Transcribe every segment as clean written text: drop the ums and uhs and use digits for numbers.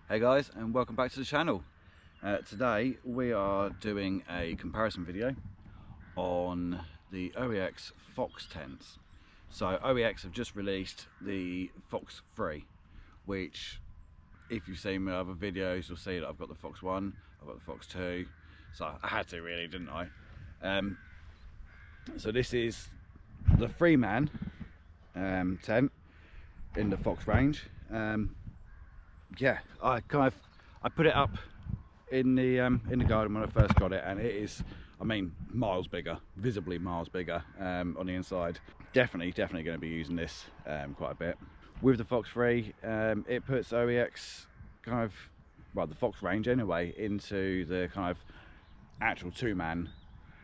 Hey guys, and welcome back to the channel. Today we are doing a comparison video on the OEX Phoxx tents. So OEX have just released the Phoxx 3, which if you've seen my other videos you'll see that I've got the Phoxx 1, I've got the Phoxx 2, so I had to really, didn't I? So this is the 3-man tent in the Phoxx range. Yeah, I put it up in the garden when I first got it, and it is, I mean, miles bigger, visibly miles bigger on the inside. Definitely going to be using this quite a bit. With the Phoxx 3, it puts OEX the Phoxx range anyway, into the kind of actual 2-man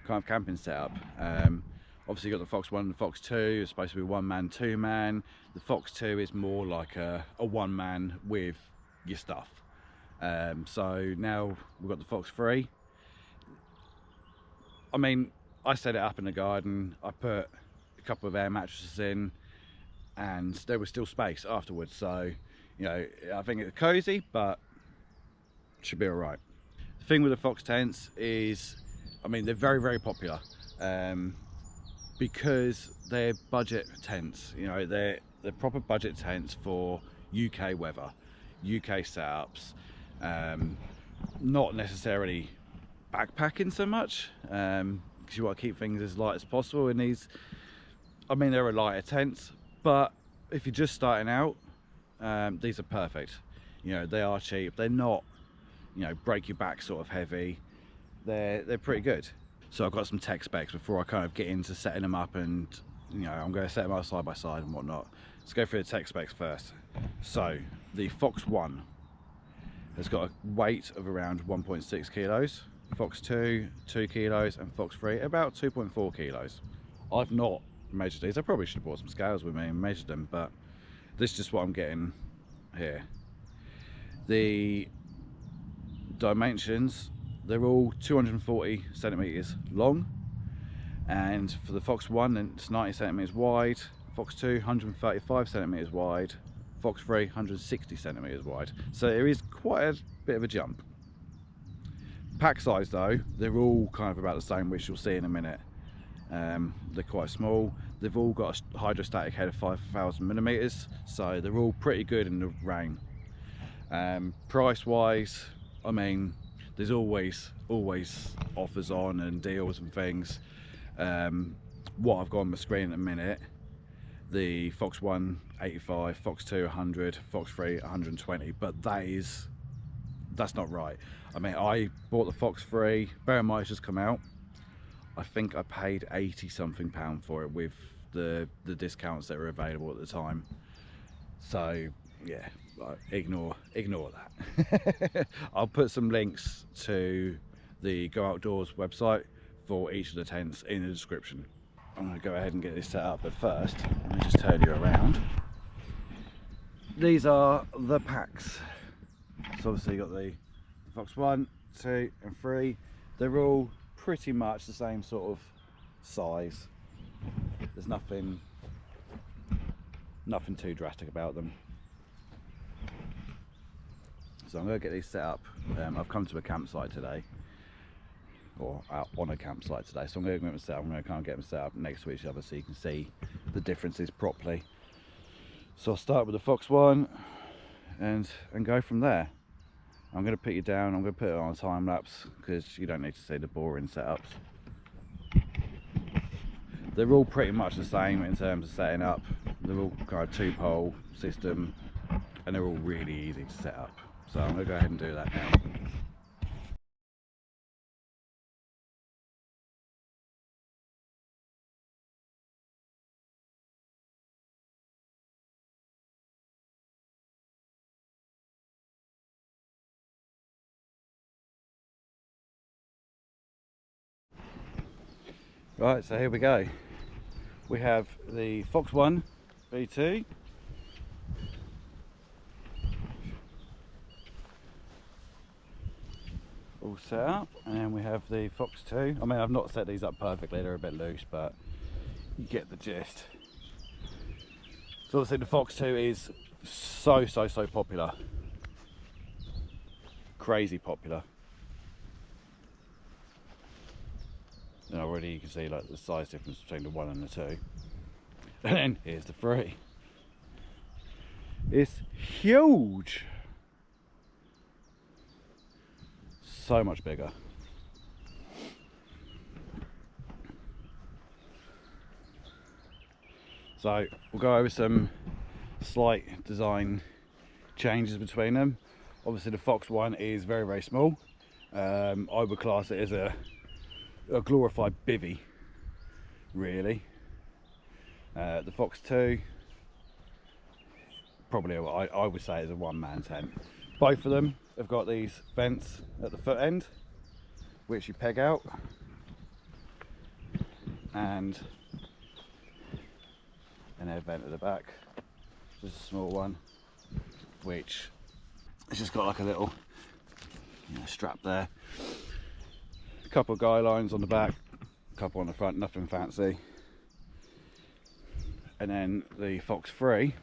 kind of camping setup. Obviously you've got the Phoxx 1 and the Phoxx 2, it's supposed to be 1-man, 2-man. The Phoxx 2 is more like a 1-man with your stuff. So now we've got the Phoxx 3. I mean, I set it up in the garden, I put a couple of air mattresses in, and there was still space afterwards. So, you know, I think it's cozy, but it should be all right. The thing with the Phoxx tents is, I mean, they're very popular. Because they're budget tents, you know, they're proper budget tents for UK weather, UK setups, not necessarily backpacking so much, because you want to keep things as light as possible in these. I mean, they're a lighter tents, but if you're just starting out, these are perfect. You know, they are cheap, they're not, you know, break your back sort of heavy, they're pretty good. So I've got some tech specs before I kind of get into setting them up, and you know, I'm going to set them up side by side and whatnot. Let's go through the tech specs first. So the Phoxx 1 has got a weight of around 1.6 kilos, Phoxx 2 2 kilos, and Phoxx 3 about 2.4 kilos. I've not measured these. I probably should have brought some scales with me and measured them, but this is just what I'm getting here. The dimensions, they're all 240 centimeters long, and for the Phoxx 1 it's 90 centimeters wide, Phoxx 2 135 centimeters wide, Phoxx 3 160 centimeters wide. So there is quite a bit of a jump. Pack size though, they're all kind of about the same, which you'll see in a minute. They're quite small. They've all got a hydrostatic head of 5,000 millimeters, so they're all pretty good in the rain. Price wise, I mean, there's always offers on and deals and things. What I've got on my screen at the minute, the Phoxx 1 85, Phoxx 2 100, Phoxx 3 120, but that's not right. I mean, I bought the Phoxx 3, bear in mind it's just come out. I think I paid 80 something pound for it with the discounts that were available at the time. So yeah, ignore that. I'll put some links to the Go Outdoors website for each of the tents in the description. I'm going to go ahead and get this set up, but first let me just turn you around. These are the packs. So obviously you got the Phoxx 1, 2 and 3. They're all pretty much the same sort of size. There's nothing too drastic about them. So I'm going to get these set up. I've come to a campsite today, or out on a campsite today, so I'm going to get them set up. I'm going to kind of get them set up next to each other so you can see the differences properly. So I'll start with the Phoxx 1 and go from there. I'm going to put you down, I'm going to put it on a time lapse because you don't need to see the boring setups. They're all pretty much the same in terms of setting up. They're all kind of 2-pole system, and they're all really easy to set up. So I'm going to go ahead and do that now. Right, so here we go. We have the Phoxx 1 V2, all set up, and we have the Phoxx 2. I mean, I've not set these up perfectly, they're a bit loose, but you get the gist. So obviously the Phoxx 2 is so popular. crazy popular. And already you can see like the size difference between the 1 and the 2. And then here's the 3. It's huge. So much bigger. So we'll go over some slight design changes between them. Obviously the Phoxx one is very, very small. I would class it as a glorified bivvy, really. The Phoxx 2, probably I would say is a one-man tent. Both of them have got these vents at the foot end, which you peg out, and an air vent at the back, just a small one, which it's just got like a little strap there, a couple of guy lines on the back, a couple on the front, nothing fancy. And then the Phoxx 3,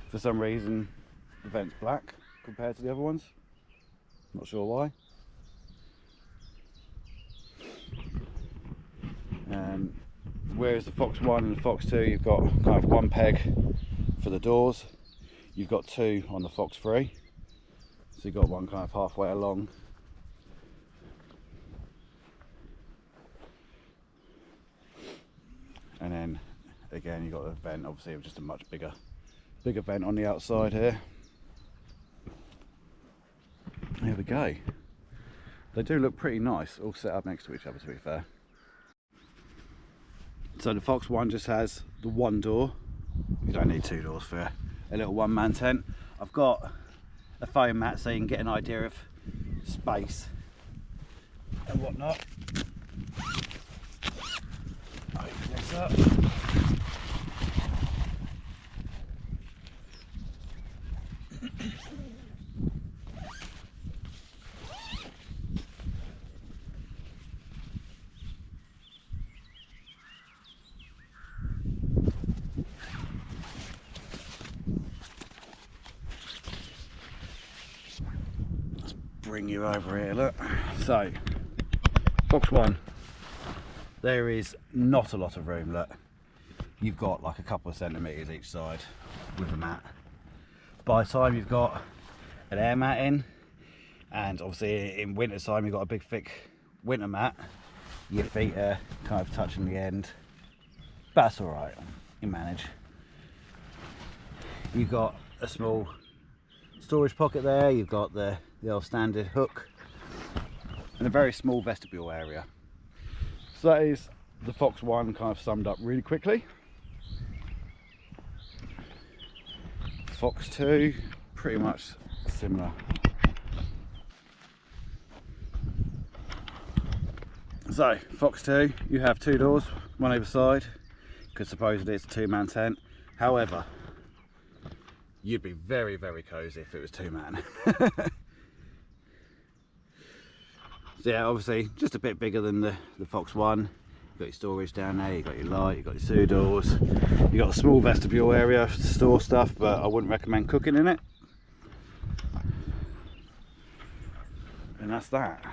for some reason the vent's black compared to the other ones, not sure why. Whereas the Phoxx 1 and the Phoxx 2, you've got kind of one peg for the doors, you've got 2 on the Phoxx 3, so you've got one kind of halfway along. And then again you've got a vent, obviously just a much bigger vent on the outside here. There we go. They do look pretty nice, all set up next to each other, to be fair. So the Phoxx 1 just has the one door. You don't need 2 doors for a little one-man tent. I've got a foam mat so you can get an idea of space and whatnot. Open this up. Bring you over here, look. So Phoxx 1, there is not a lot of room. Look, you've got like a couple of centimeters each side with the mat. By the time you've got an air mat in, and obviously in winter time you've got a big thick winter mat, your feet are kind of touching the end, but that's all right, you manage. You've got a small storage pocket there, you've got the old standard hook, and a very small vestibule area. So that is the Phoxx 1 kind of summed up really quickly. Phoxx 2, pretty much similar. So Phoxx 2, you have 2 doors, one either side, because supposedly it's a 2-man tent. However, you'd be very, very cozy if it was 2-man. So yeah, obviously just a bit bigger than the Phoxx 1. You've got your storage down there, you've got your light, you've got your 2 doors, you've got a small vestibule area to store stuff, but I wouldn't recommend cooking in it. And that's that.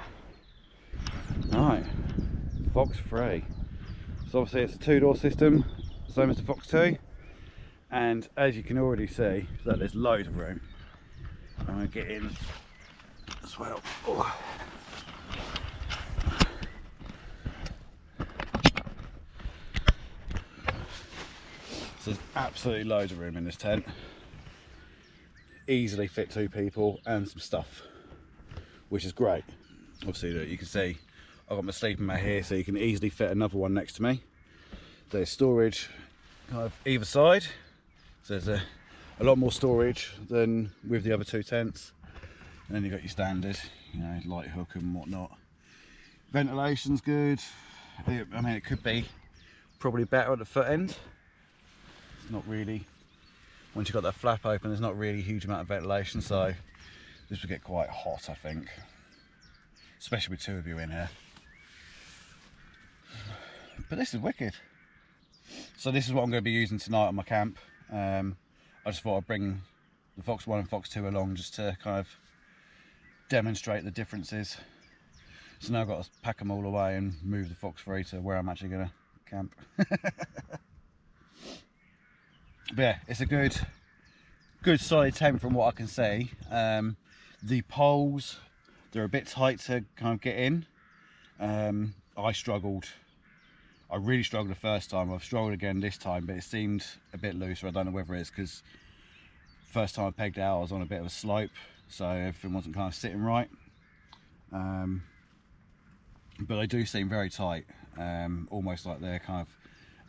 Right, Phoxx 3. So obviously it's a 2-door system, same as the Phoxx 2. And as you can already see, that there's loads of room. I'm going to get in as well. Oh. So there's absolutely loads of room in this tent. Easily fit 2 people and some stuff, which is great. Obviously, look, you can see I've got my sleeping mat here, so you can easily fit another one next to me. There's storage kind of either side, so there's a lot more storage than with the other 2 tents. And then you've got your standard, light hook and whatnot. Ventilation's good. I mean, it could be probably better at the foot end. It's not really, once you've got that flap open, there's not really a huge amount of ventilation, so this would get quite hot, I think, especially with 2 of you in here. But this is wicked. So this is what I'm going to be using tonight on my camp. I just thought I'd bring the Phoxx 1 and Phoxx 2 along just to kind of demonstrate the differences. So now I've got to pack them all away and move the Phoxx 3 to where I'm actually going to camp. But yeah, it's a good solid tent from what I can see. The poles, they're a bit tight to kind of get in. I struggled. I really struggled the first time. I've struggled again this time, but it seemed a bit looser. I don't know whether it's because first time I pegged it out, I was on a bit of a slope, so everything wasn't kind of sitting right. But they do seem very tight, almost like they're kind of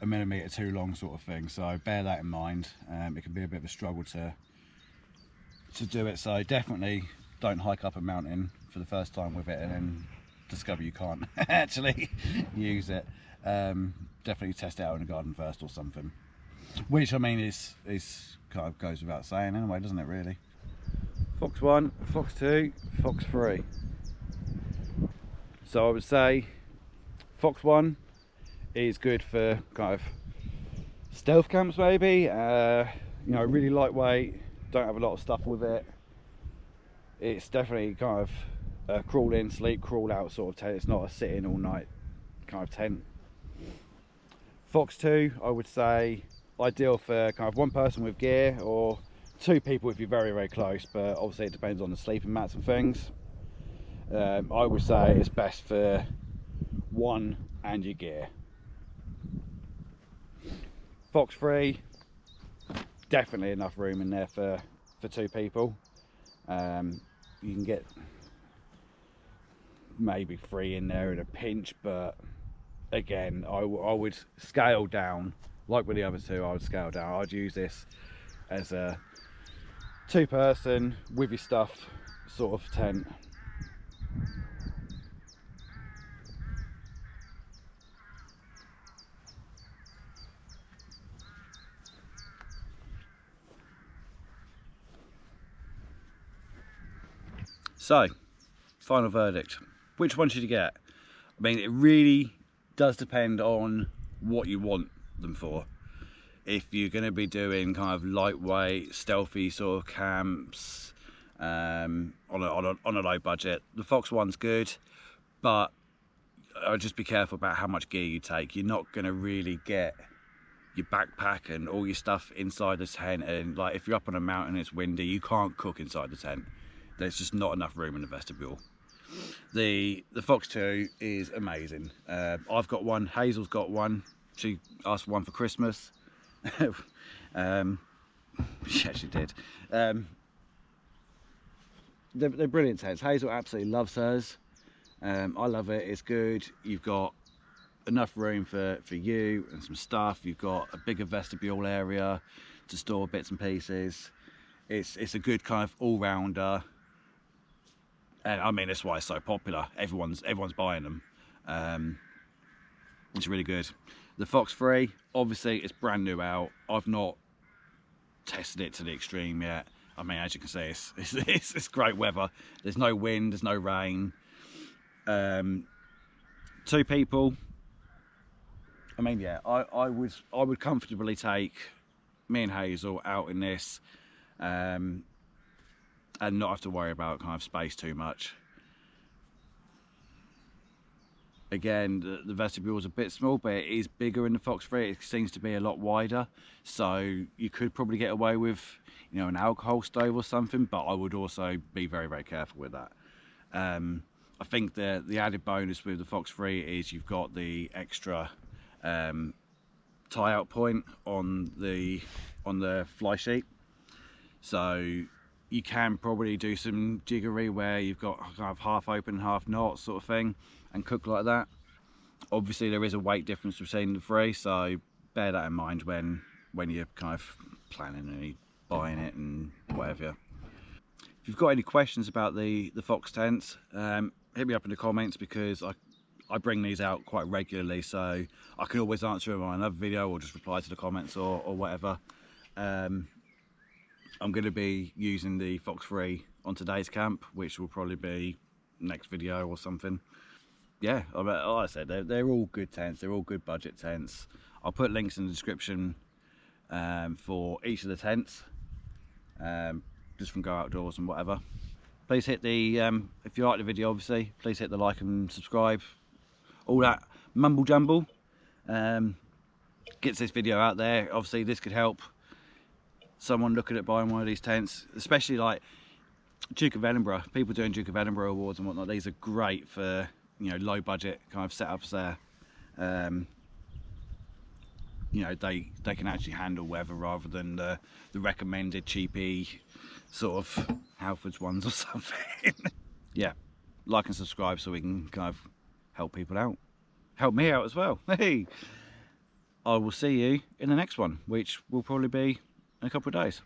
a millimetre too long sort of thing. So bear that in mind. It can be a bit of a struggle to do it. So definitely don't hike up a mountain for the first time with it and then discover you can't actually use it. Definitely test it out in the garden first or something. Which I mean is kind of goes without saying anyway, doesn't it really? Phoxx 1, Phoxx 2, Phoxx 3. So I would say Phoxx 1 is good for kind of stealth camps maybe, you know, really lightweight, don't have a lot of stuff with it. It's definitely kind of a crawl in, sleep, crawl out sort of tent. It's not a sit in all night kind of tent. Phoxx 2 I would say ideal for kind of one person with gear or two people if you're very, very close, but obviously it depends on the sleeping mats and things. I would say it's best for one and your gear. Phoxx 3, definitely enough room in there for two people. You can get maybe 3 in there in a pinch, but again, I would scale down. Like with the other two, I would scale down. I'd use this as a 2-person with your stuff sort of tent. So, final verdict. Which one should you get? I mean, it really does depend on what you want them for. If you're going to be doing kind of lightweight, stealthy sort of camps on a low budget, the Phoxx 1's good, but I'd just be careful about how much gear you take. You're not going to really get your backpack and all your stuff inside the tent, and like if you're up on a mountain and it's windy, you can't cook inside the tent. There's just not enough room in the vestibule. The Phoxx 2 is amazing. I've got one, Hazel's got one. She asked for one for Christmas. She actually did. They're brilliant tents. Hazel absolutely loves hers. I love it, it's good. You've got enough room for you and some stuff. You've got a bigger vestibule area to store bits and pieces. It's a good kind of all-rounder. And I mean, that's why it's so popular. Everyone's buying them. It's really good. The Phoxx 3, obviously, it's brand new out. I've not tested it to the extreme yet. I mean, as you can see, it's great weather. There's no wind, there's no rain. 2 people. I mean, yeah, I would comfortably take me and Hazel out in this. And not have to worry about kind of space too much. Again, the vestibule is a bit small, but it is bigger in the Phoxx 3. It seems to be a lot wider, so you could probably get away with, you know, an alcohol stove or something, but I would also be very, very careful with that. I think the added bonus with the Phoxx 3 is you've got the extra tie-out point on the fly sheet, so you can probably do some jiggery where you've got kind of half open, half not sort of thing, and cook like that. Obviously there is a weight difference between the 3, so bear that in mind when you're kind of planning and buying it and whatever. If you've got any questions about the Phoxx tents, hit me up in the comments, because I bring these out quite regularly, so I can always answer them on another video or just reply to the comments or whatever. I'm going to be using the Phoxx 3 on today's camp, which will probably be next video or something. Yeah, like I said, they're all good tents. They're all good budget tents. I'll put links in the description for each of the tents. just from Go Outdoors and whatever. Please hit the, if you like the video obviously, please hit the like and subscribe. All that mumble jumble gets this video out there. Obviously this could help someone looking at buying one of these tents, especially like Duke of Edinburgh. People doing Duke of Edinburgh awards and whatnot, these are great for, you know, low budget kind of setups there. You know, they can actually handle weather rather than the recommended cheapy sort of Halfords ones or something. Yeah, like and subscribe so we can kind of help people out. Help me out as well. Hey, I will see you in the next one, which will probably be in a couple of days.